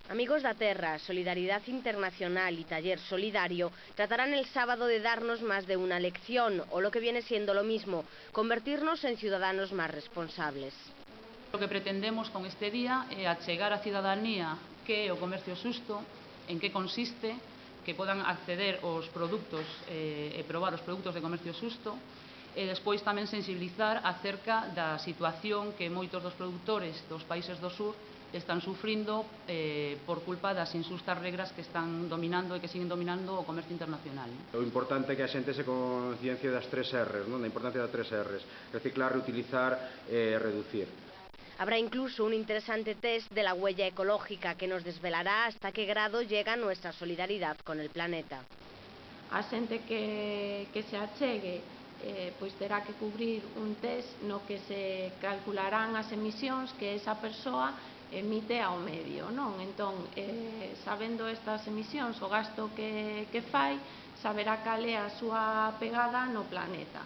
Amigos da Terra, Solidaridad Internacional y Taller Solidario tratarán el sábado de darnos más de una lección, o lo que viene siendo lo mismo, convertirnos en ciudadanos más responsables. O que pretendemos con este día é achegar á cidadanía que é o comercio xusto, en que consiste, que podan acceder aos produtos e probar os produtos de comercio xusto, e despois tamén sensibilizar acerca da situación que moitos dos produtores dos países do sur están sufrindo por culpa das inxustas regras que están dominando e que siguen dominando o comercio internacional. O importante é que a xente se conciencia das 3 R's, non? Da importancia das 3 R's: reciclar, reutilizar e reducir. Habrá incluso un interesante test de la huella ecológica que nos desvelará hasta qué grado llega nuestra solidaridad con el planeta. A xente que se achegue pois terá que cubrir un test no que se calcularán as emisións que esa persoa emite ao medio, non? Entón, sabendo estas emisións, o gasto que fai, saberá cal é a súa pegada no planeta.